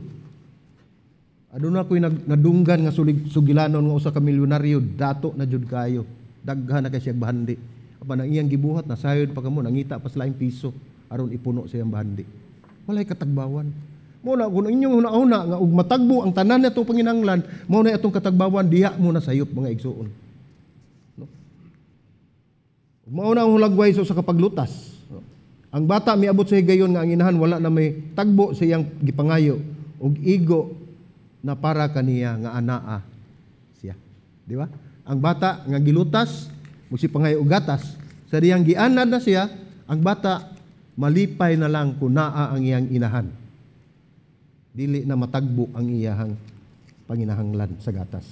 Aduna ko'y nadunggan nga sugilanon nga usa ka milyonaryo, dato na jud kayo. Daghan na kay siya bahandi. Apan ang iyang gibuhat na sayod pa kamo, nangita pa sa laing piso aron ipuno sa iyang bahandi. Walay katagbawan. Muna kung inyong una-una nga ug matagbo ang tanan nato panginahanglan, mao na atong katagbawan diha mo na sayop mga igsuon. No? Mao na ang hulagway sa kapaglutas. No? Ang bata miabot sa higayon nga ang inahan wala na may tagbo sa iyang gipangayo ug igo na para kaniya nga anaa siya. Di ba? Ang bata nga gilutas magsipangayo og gatas, sa diyang gianad na siya, ang bata malipay na lang kung naa ang iyang inahan. Dili na matagbo ang iyahang panginahanglan sa gatas.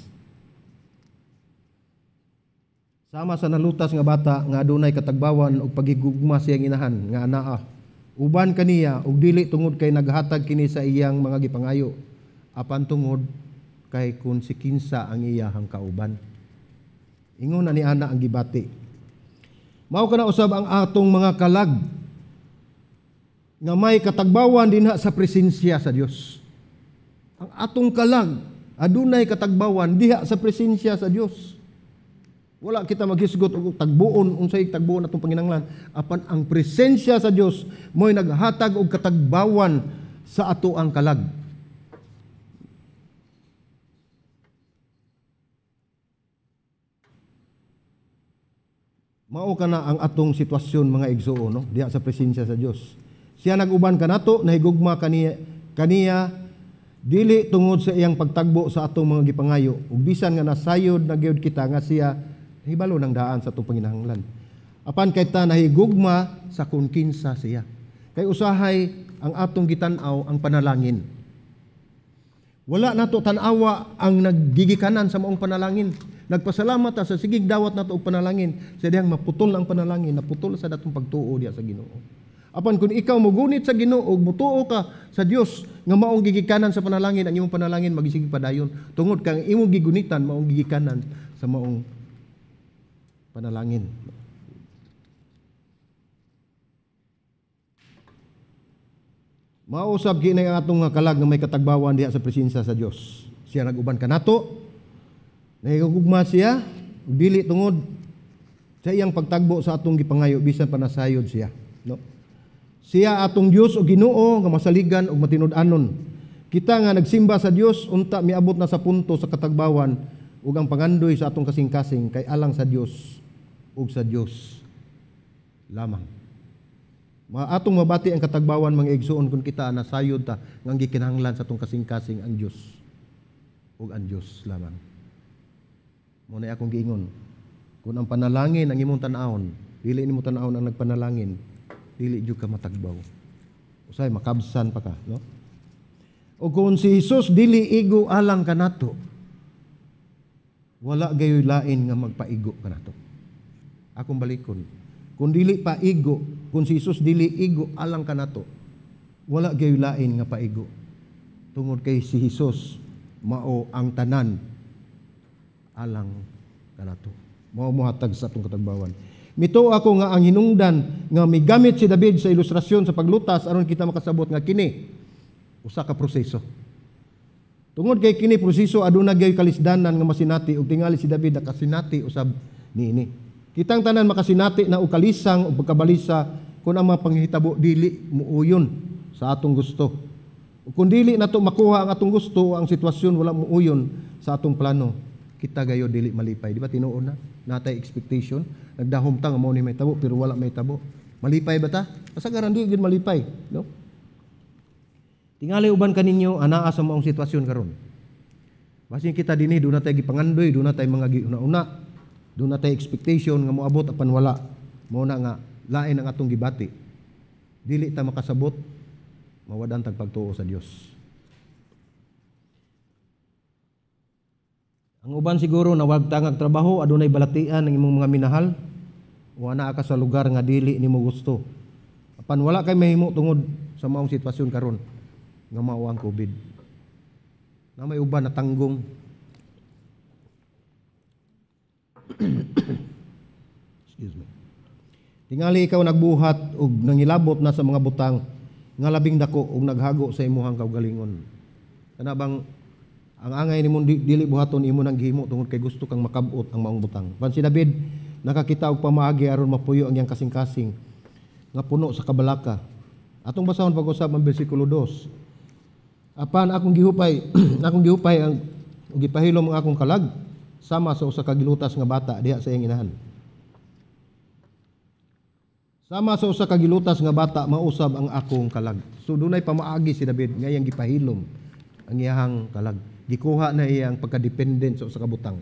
Sama sa nalutas nga bata nga adunay katagbawan og pagigugma sa iyang inahan nga anaa. Uban kaniya og dili tungod kay naghatag kini sa iyang mga gipangayo, apan tungod kay kun si kinsa ang iyahang kauban. Ingon na ni ana ang gibati. Mao kana usab ang atong mga kalag nga may katagbawan dinha sa presensya sa Dios. Ang atong kalag adunay katagbawan diha sa presensya sa Dios. Wala kita maghisgot og tagbuon unsay tagbuon atong panginahanglan, apan ang presensya sa Dios mo'y naghatag og katagbawan sa ato ang kalag. Mao kana ang atong sitwasyon mga igsuon no, diha sa presensya sa Dios. Siya nag-uban kanato, nahigugma kaniya dili tungod sa iyang pagtagbo sa atong mga gipangayo, ug bisan nga nasayod na gyud kita nga siya hibalo ng daan sa atong panginahanglan. Apan kay ta nahigugma sa kung kinsa siya. Kay usahay ang atong gitan-aw ang panalangin. Wala nato tan-awa ang naggigikanan sa maong panalangin. Nagpasalamat ta sa sigig dawat nato og panalangin, sa dihang maputol ang panalangin, naputol sa datong pagtuo diha sa Ginoo. Apan kung ikaw mogunit sa Ginoo ug mutuo ka sa Dios nga maong gigikanan sa panalangin, ang imong panalangin magisig padayon tungod kang imong gigunitan maong gigikanan sa maong panalangin. Mausab kini ang atong kalag nga may katagbawan diha sa presensya sa Dios. Siya nag-uban kanato, nahigugma siya, dili tungod sa iyang pagtagbo sa atong gipangayo bisan pa nasayod siya, no? Siya atong Dios o Ginoo nga masaligan ug matinud-anon. Kita nga nagsimba sa Dios unta miabot na sa punto sa katagbawan ug ang pangandoy sa atong kasing-kasing kay alang sa Dios ug sa Dios lamang. Atong mabati ang katagbawan mga igsuon kung kita nasayod ta nga gikinahanglan sa atong kasing-kasing ang Dios ug ang Dios lamang. Muna akong giingon, kung ang panalangin ang imong tan-awon, dili nimo tan-awon ang nagpanalangin, dili jud ka matagbaw. Usay makabsan pa ka, no? O kung si Jesus dili igo alang kanato, wala gayoy lain nga magpaigo kanato. Akong balikon, kung dili pa igo, kung si Jesus dili igo alang kanato, wala gayoy lain nga paigo. Tungod kay si Jesus mao ang tanan alang kanato. Mao mohatag sa atong katagbawan. Mito ako nga ang hinungdan nga migamit si David sa ilustrasyon sa paglutas aron kita makasabot nga kini usa ka proseso. Tungod kay kini proseso aduna gyud kalisdanan nga masinati ug tingali si David nakasinati usab niini. Kitang tanan makasinati na og kalisang ug pagkabalisa kun ang mga panghitabo dili muuyon sa atong gusto. Ug kun dili nato makuha ang atong gusto o ang sitwasyon wala muuyon sa atong plano, kita gayo dili malipay. Di ba tinuon na? Natay expectation, nagdahom ta nga mao ni may tabo pero wala may tabo. Malipay ba ta? Kasagaran di gyud malipay, no? Tingali uban kaninyo anaa sa maong sitwasyon karon. Basin kita dinhi do na tay gipangandoy, do na tay mga giuna-una, do na tay expectation nga moabot apan wala. Mao na nga lain ang atong gibati. Dili ta makasabot mawadan tag pagtuo sa Dios. Ang uban siguro na wag tangag trabaho, adunay balatian ng imong mga minahal, o ana ka sa lugar nga dili nimo gusto. Apan wala kay mahimo tungod sa maong sitwasyon karon nga mao ang COVID. Na may uban na tanggong. Excuse me. Tingali ikaw nagbuhat og nangilabot na sa mga butang nga labing dako og naghago sa imuhang kaugalingon. Kana bang ang angay nimo dili buhaton imo nang gihimo tungod kay gusto kang makabot ang maong butang. Pan si David nakakita og pamaagi aron mapuyo ang iyang kasing-kasing nga puno sa kabalaka. Atong basahon pag-usab ang bersikulo 2. Apan akong gihupay, ang gipahilom ang akong kalag sama sa usa ka gilutas nga bata diha sa iyang inahan. Sama sa usa ka gilutas nga bata mausab ang akong kalag. So dunay pamaagi si David nga iyang gipahilom ang iyang kalag. Gikuha na iyang pagka-dependent sa usa ka butang.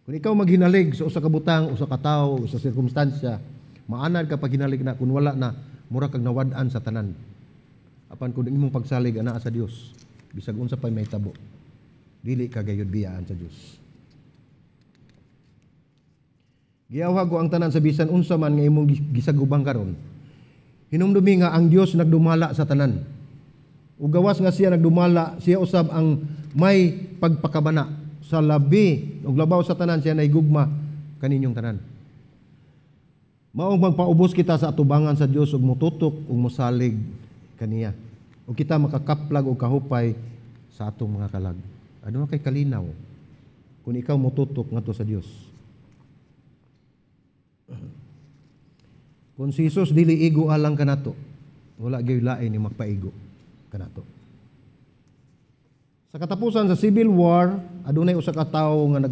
Kung ikaw maghinalig sa usa ka butang, usa ka tawo, usa sirkumstansya, maanad ka pag hinalig na kun wala na mura kag nawad-an sa tanan. Apan kun imong pagsalig ana sa Dios, bisag unsa pay may tabo, dili ka gayud biyaan sa Dios. Giyawhag ko ang tanan sa bisan unsa man nga imong gisagubang karon. Hinumdumi nga ang Dios nagdumala sa tanan. Ug gawas nga siya nagdumala, siya usab ang may pagpakabana sa labi ug labaw sa tanan siya naigugma kaninyong tanan. Mao magpaubos kita sa atubangan sa Dios ug motutok ug mosalig kaniya. Ug kita makakaplag og kahupay sa atong mga kalag. Ano kay kalinaw kung ikaw motutok ngadto sa Dios. Kung si Jesus dili igo alang kanato, wala gyud lain ni magpaigo kanato. Sa katapusan sa Civil War, adunay usa ka tawo nga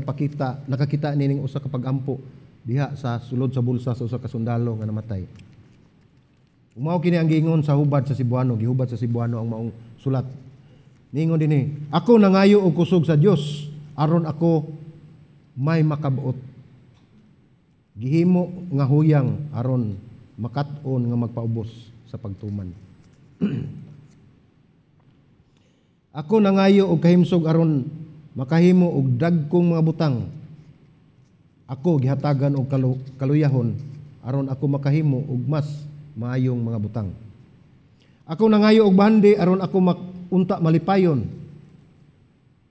nakakita nining usa ka pagampo diha sa sulod sa bulsa sa usa ka sundalo nga namatay. Umao kini ang giingon sa hubad sa Cebuano, gihubad sa Cebuano ang maong sulat. Ningon dinhi, ako nangayo og kusog sa Dios aron ako may makabuot. Gihimo nga huyang aron makat-on nga magpaubos sa pagtuman. Ako nangayo og kahimsog aron makahimo og dagkong mga butang. Ako gihatagan og kaluyahon aron ako makahimo og mas maayong mga butang. Ako nangayo og bahandi aron ako makunta malipayon.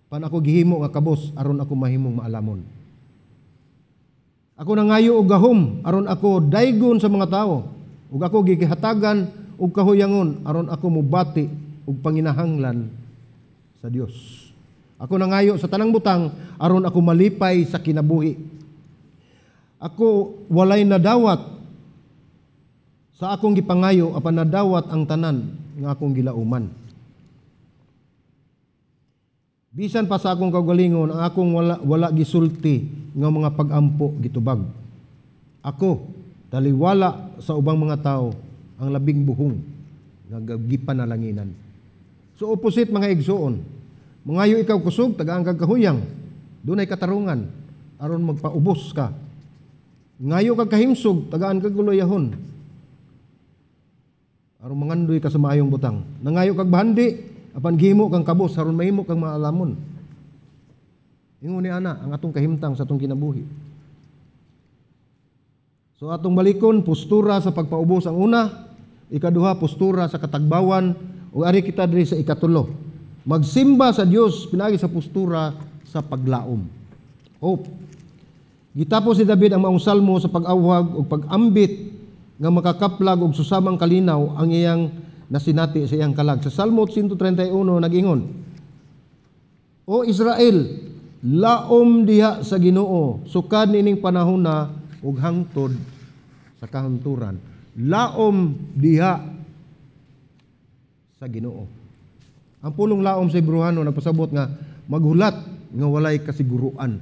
Pan ako gihimo nga kabos aron ako mahimong maalamon. Ako nangayo og gahom aron ako daygon sa mga tao. Ug ako gihatagan og kahuyangon aron ako mobati og panginahanglan sa Dios. Ako nangayo sa tanang butang aron ako malipay sa kinabuhi. Ako walay nadawat sa akong gipangayo apan nadawat ang tanan nga akong gilauman. Bisan pa sa akong kaugalingon ang akong wala gisulti nga mga pagampo gitubag. Ako taliwala sa ubang mga tao ang labing buhong nga gipanalanginan. So opposite mga igsoon. Mangayo ikaw kusog tagaan kag kahuyang. Dunay katarungan aron magpaubos ka. Ngayo kag kahimsog tagaan kag guluyahon. Aron mangandoy ka sa maayong butang. Nangayo kag bahandi apan gihimo kang kabos aron mahimo kang maalamon. Ingon ni ana ang atong kahimtang sa atong kinabuhi. So atong balikon postura sa pagpaubos ang una, ikaduha postura sa katagbawan ug ari kita diri sa ikatulo. Magsimba sa Dios pinaagi sa postura sa paglaom. Hope. Gitapos si David ang maong salmo sa pag-awhag ug pag-ambit nga makakaplag og susamang kalinaw ang iyang nasinati sa iyang kalag. Sa Salmo 131 nag-ingon, O Israel, laom diha sa Ginoo, sukad nining panahona ug hangtod sa kahunturan. Laom diha sa Ginoo. Ang pulong laom sa Hebreano nagpasabot nga maghulat nga walay kasiguruan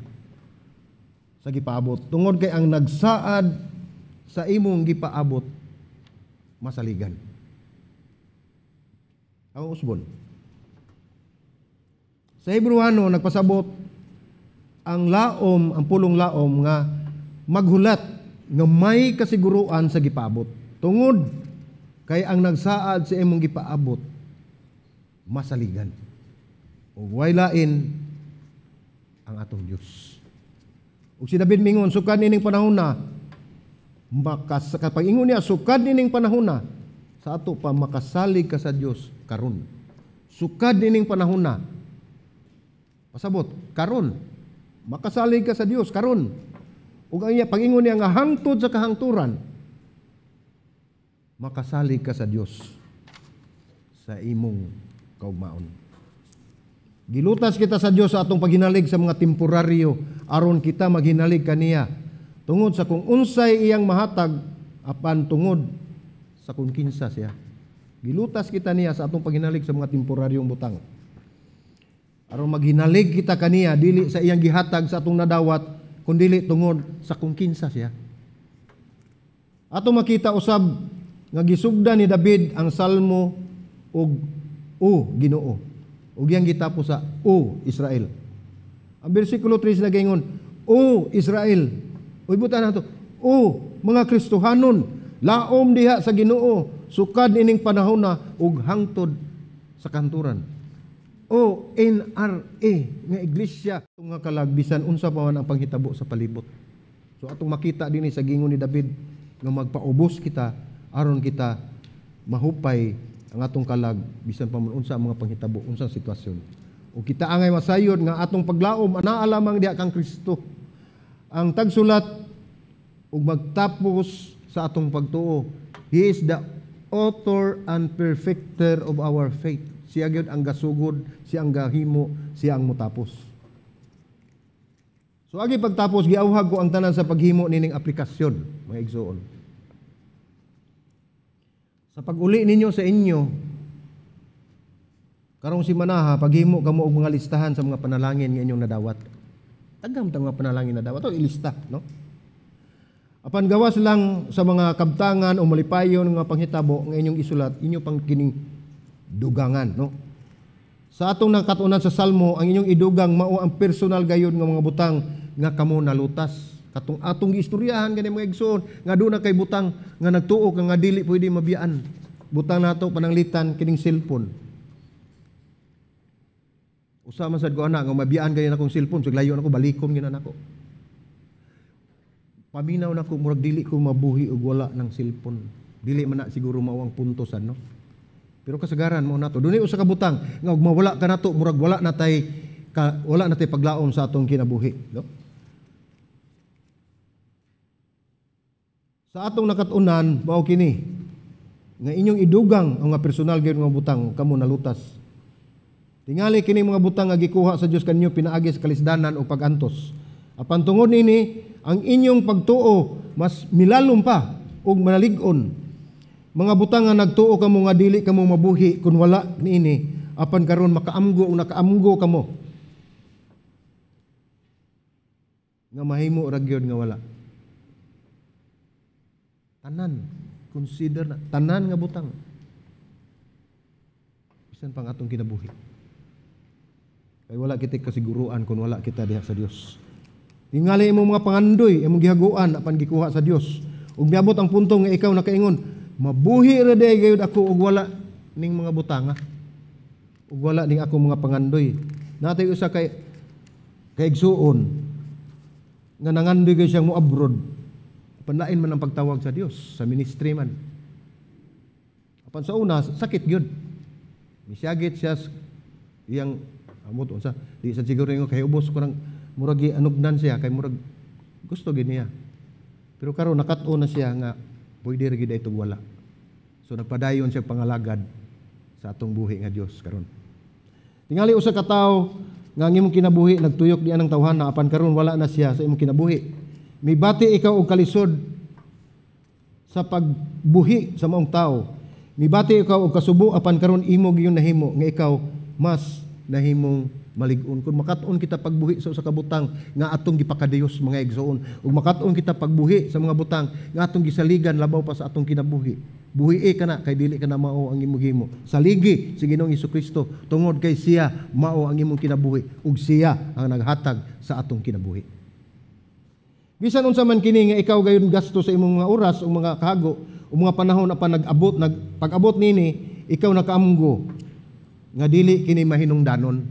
sa gipaabot. Tungod kay ang nagsaad sa imong gipaabot masaligan. Ang usbon. Sa Hebreano nagpasabot ang laom, ang pulong laom nga maghulat nga may kasiguruan sa gipaabot. Tungod kay ang nagsaad sa imong gipaabot masaligan. Ug way lain ang atong Dios. Ug si David mingon sukad nining panahon na kapag ingon niya sukad nining panahon na sa ato pa makasalig ka sa Dios karon. Sukad nining panahon na. Pasabot, karon. Makasalig ka sa Dios karon. Ug ang iya pangingon niya nga hangtod sa kahangturan. Makasalig ka sa Dios sa imong kaugmaon. Gilutas kita sa Dios sa atong paghinalig sa mga temporaryo aron kita maghinalig kaniya tungod sa kung unsay iyang mahatag apan tungod sa kung kinsa siya. Gilutas kita niya sa atong paghinalig sa mga temporaryong butang. Aron maghinalig kita kaniya dili sa iyang gihatag sa atong nadawat kundi tungod sa kung kinsa siya. Atong makita usab nga gisugdan ni David ang salmo og O Ginoo. Ug yang gitapos sa O Israel. Ang bersikulo 3 nagaingon, O Israel. Uy buta na to. O mga Kristohanon, laom diha sa Ginoo, sukad ining panahon na ug hangtod sa kanturan. O NRA nga iglesia nga kalagbisan unsa pa man ang panghitabo sa palibot. So atong makita dinhi sa gingon ni David nga magpaubos kita aron kita mahupay ang atong kalag bisan pa man unsa ang mga panghitabo unsang sitwasyon. O kita angay masayod nga atong paglaom anaa lamang diha kang Kristo. Ang tagsulat ug magtapos sa atong pagtuo, He is the author and perfecter of our faith. Siya gyud ang gasugod, siya ang gahimo, siya ang mutapos. So agi pagtapos giawhag ko ang tanan sa paghimo nining aplikasyon, mga igsoon. Sa pag-uli ninyo sa inyo, karong simana paghimo kamo og mga listahan sa mga panalangin nga inyong nadawat. Tagam ta mga panalangin nadawat o ilista, no? Apan gawas lang sa mga kabtangan o malipayon nga panghitabo nga inyong isulat, inyo pang kining dugangan, no? Sa atong nakatunan sa Salmo, ang inyong idugang mao ang personal gayon nga mga butang nga kamo nalutas. Katong atong giistoryahan gani mga igsoon nga doon na kay butang nga nagtuo nga dili pwede mabiyaan. Butang nato pananglitan kining cellphone. Usa man sad ko ana nga mabiyaan gani akong cellphone, so layo nako balikom gina nako. Paminaw nako murag dili ko mabuhi og wala ng cellphone. Dili man na siguro mao ang puntosan, no? Pero kasagaran mo nato. Dunay usa ka butang nga ug mawala ka nato murag wala natay paglaom sa atong kinabuhi, no? Sa atong nakatunan mao kini nga inyong idugang ang mga personal gyud nga butang kamo nalutas. Tingali kini mga butang nga gikuha sa Dios kanyo pinaagi sa kalisdanan o pagantos. Apan tungod nini ang inyong pagtuo mas milalom pa ug manalig-on. Mga butang nga nagtuo kamo nga dili kamo mabuhi kun wala niini, apan karon makaamgo o nakaamgo kamo. Nga mahimo ra gyud nga wala. Tanan, consider na tanan nga butang. Bisan pang atong kinabuhi. Kay wala kita kasiguruan kun wala kita diha sa Dios. Tingali imong mga pangandoy, imong gihaguan apan gikuha sa Dios. Ug miabot ang punto nga ikaw nakaingon, mabuhi ra day gayud ako ug wala ning mga butanga. Ug wala ning akong mga pangandoy. Natay usa kay kaigsuon nga nangandoy kay siyang mo abroad. Panlain man ang pagtawag sa Dios, sa ministry man. Apan sa una sakit gyud. Misyagit siya iyang amot unsa di sa siguro nga kay ubos ko nang murag anugnan siya kay murag gusto gid niya. Pero karon nakat-o na siya nga pwede ra gid itong wala. So nagpadayon siya pangalagad sa atong buhi nga Dios karon. Tingali usa ka tawo nga ang imong kinabuhi nagtuyok diyan ang tawhana apan karon wala na siya sa imong kinabuhi. Mibati ikaw og kalisod sa pagbuhi sa maong tao. Mibati ikaw og kasubo apan karon imo gyud nahimo nga ikaw mas nahimong malig-on. Kung makat-on kita pagbuhi sa kabutang nga atong gipakadiyos mga igsoon, ug makat-on kita pagbuhi sa mga butang nga atong gisaligan labaw pa sa atong kinabuhi. Buhi kana kay dili kana mao ang imong himo. Saligi si Ginoong Hesukristo tungod kay siya mao ang imong kinabuhi ug siya ang naghatag sa atong kinabuhi. Bisan unsa man kini nga ikaw gayon gasto sa imong mga oras o mga kahago o mga panahon apan pag-abot nini ikaw nakaamgo nga dili kini mahinungdanon.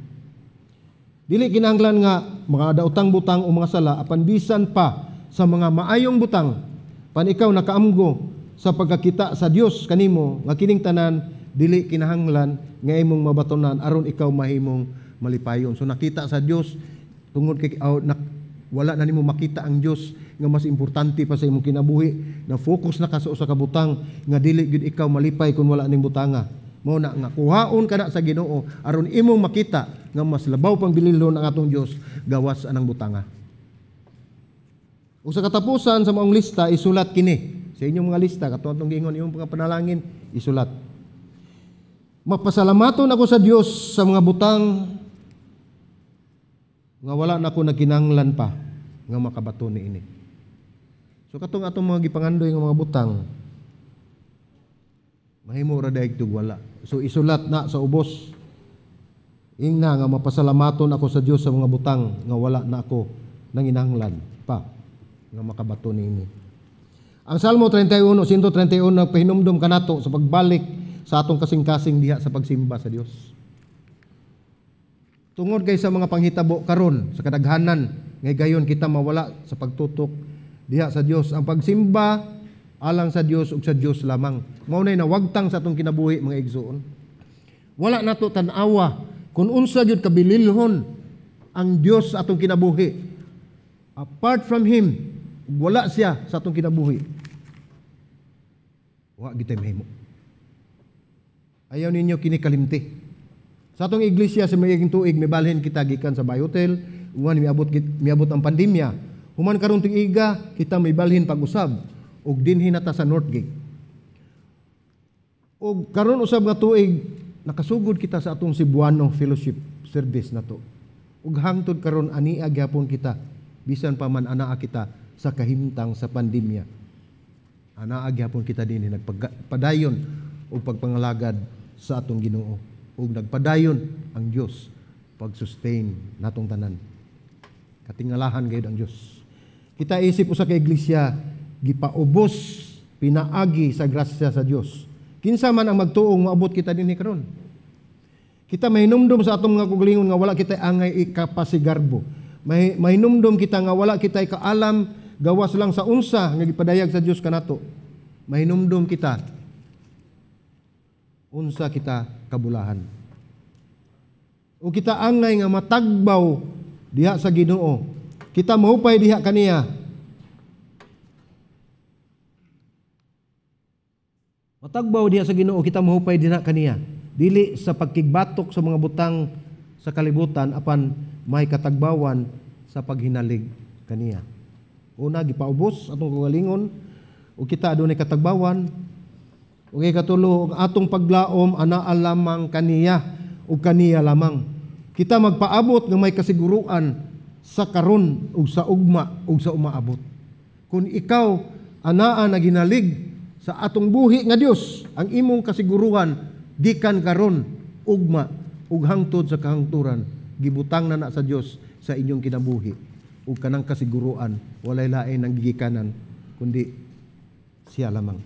Dili kinahanglan nga mga daotang butang o mga sala apan bisan pa sa mga maayong butang pan ikaw nakaamgo sa pagkakita sa Dios kanimo nga kining tanan dili kinahanglan nga imong mabatonan aron ikaw mahimong malipayon. So nakita sa Dios tungod kay wala na nimo makita ang Dios nga mas importante pa sa imong kinabuhi na focus na ka sa usa ka butang nga dili gid ikaw malipay kun wala ning butanga. Mao na nga kuhaon kana sa Ginoo aron imong makita nga mas labaw pang bililhon ang atong Dios gawas anang butanga. Ug sa katapusan sa maong lista isulat kini sa inyong mga lista katong atong giingon imong mga panalangin isulat. Magpasalamaton ako sa Dios sa mga butang nga wala na ako nagkinahanglan pa nga makabato niini. So katong atong mga gipangandoy nga mga butang mahimo ra daig tug wala. So isulat na sa ubos. Ingna nga mapasalamaton ako sa Dios sa mga butang nga wala na ako nanginahanglan pa nga makabato niini. Ang Salmo 31, 131 nagpahinumdom kanato sa pagbalik sa atong kasing-kasing diha sa pagsimba sa Dios. Tungod kay sa mga panghitabo karon sa kadaghanan ngay gayon kita mawala sa pagtutok diha sa Dios. Ang pagsimba alang sa Dios ug sa Dios lamang. Mao nay nawagtang sa atong kinabuhi mga igsoon. Wala nato tan-awa kun unsa gyud kabililhon ang Dios sa atong kinabuhi. Apart from Him, wala siya sa atong kinabuhi. Wa gitay mahimo. Ayaw ninyo kini kalimti. Sa atong iglesia sa mayaging tuig may balhin kita gikan sa Bayotel, uwan miabot ang pandemya. Human karon ting iga kita may balhin pag-usab ug dinhi nata sa Northgate. Ug karon usab nga tuig nakasugod kita sa atong Cebuano fellowship service nato. Ug hangtod karon ania gyapon kita bisan pa man anaa kita sa kahimtang sa pandemya. Anaag gyapon kita dinhi nagpadayon og pagpangalagad sa atong Ginoo, ug nagpadayon ang Dios pag-sustain natong tanan. Katingalahan gayud ang Dios. Kita isip usa ka iglesia gipaubos pinaagi sa grasya sa Dios. Kinsa man ang magtuong maabot kita dinhi karon. Kita mahinumdum sa atong mga kaugalingon nga wala kita angay ikapasigarbo. Mahinumdum kita nga wala kita kaalam gawas lang sa unsa nga gipadayag sa Dios kanato. Mahinumdum kita unsa kita kabulahan. O kita angay nga matagbaw diha sa Ginoo. Kita mahupay diha kaniya. Matagbaw diha sa Ginoo, kita mahupay diha kaniya. Dili sa pagkigbatok sa mga butang sa kalibutan apan may katagbawan sa paghinalig kaniya. Una, gipaubos atong kaugalingon o kita adunay katagbawan. O katulo, atong paglaom anaa lamang kaniya o kaniya lamang. Kita magpaabot ng may kasiguruan sa karon ug sa ugma ug sa umaabot. Kung ikaw anaa na ginalig sa atong buhi nga Dios, ang imong kasiguruan gikan karon ugma ug hangtod sa kahangturan, gibutang na sa Dios sa inyong kinabuhi. Ug kanang kasiguruan walay lain ang gigikanan kundi siya lamang.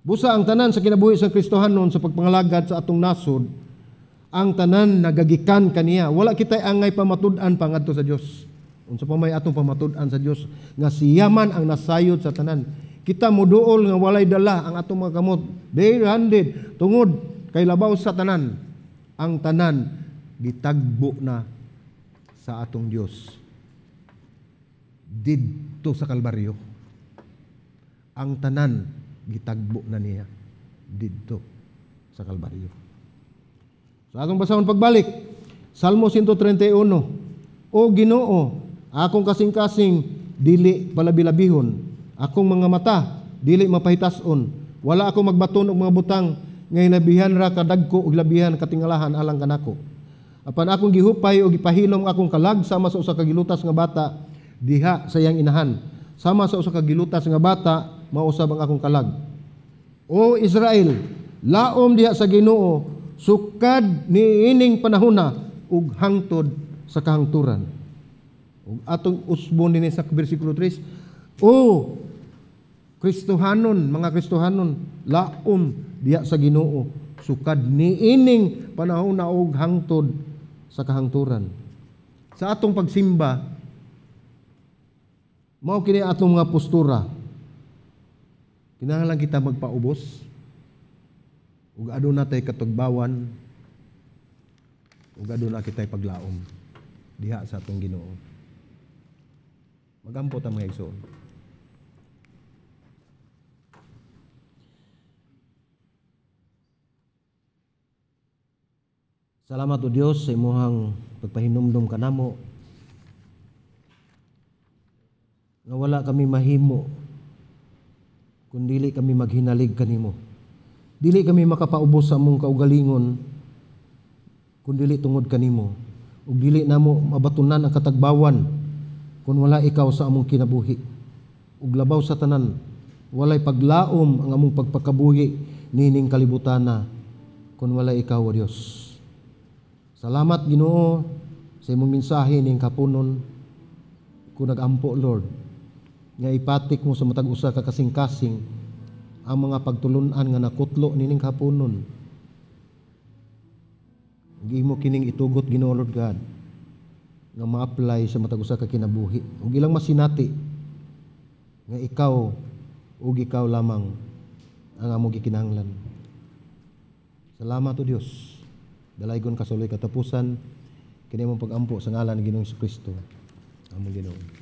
Busa ang tanan sa kinabuhi sa Kristohanon sa pagpangalagad sa atong nasod, ang tanan nagagikan kaniya. Wala kitay angay pamatud-an pangadto sa Dios. Unsa pa may atong pamatud-an sa Dios nga siya man ang nasayod sa tanan. Kita moduol nga walay dala ang atong mga kamot, bare-handed, tungod kay labaw sa tanan. Ang tanan gitagbo na sa atong Dios didto sa Kalbaryo. Ang tanan gitagbo na niya didto sa Kalbaryo. Sa atong basahon pagbalik, Salmo 131, O Ginoo, akong kasing-kasing dili palabilabihon, akong mga mata dili mapahitason, wala akong magbaton og mga butang ngay labihan ra kadagko og labihan katingalahan alang kanako. Apan akong gihupay o gipahilom akong kalag sama sa usa ka gilutas nga bata diha sa iyang inahan. Sama sa usa ka gilutas nga bata mausab ang akong kalag. O Israel, laom diha sa Ginoo, sukad niining panahona ug hangtod sa kahangturan. Ug atong usbon dinhi sa bersikulo 3, O Kristohanon, mga Kristohanon, laom diha sa Ginoo, sukad niining panahona ug hangtod sa kahangturan. Sa atong pagsimba, mao kini atong mga postura. Kinahanglan kita magpaubos ug aduna tay katugbawan ug aduna kitay paglaom diha sa atong Ginoo. Magampo ta mga igsoon. Salamat o Dios sa imong pagpahinumdum kanamo nga wala kami mahimo kung dili kami maghinalig kanimo. Dili kami makapaubos sa among kaugalingon kung dili tungod kanimo. Ug dili namo mabatunan ang katagbawan kung wala ikaw sa among kinabuhi. Ug labaw sa tanan, walay paglaom ang among pagpakabuhi nining kalibutana kung wala ikaw o Dios. Salamat Ginoo sa imong mensahe ning kapunon kung nagampo Lord nga ipatik mo sa matag usa ka kasing-kasing ang mga pagtulunan nga nakutlo nining kapunon. Gihimo kining itugot Ginoo Lord God nga ma-apply sa matag usa ka kinabuhi. Ug ilang masinati nga ikaw ug ikaw lamang ang among gikinahanglan. Salamat o Dios. Dalaygon kasuloy katapusan kini mong pag-ampo sa ngalan ni Ginoong Kristo. Among Ginoo.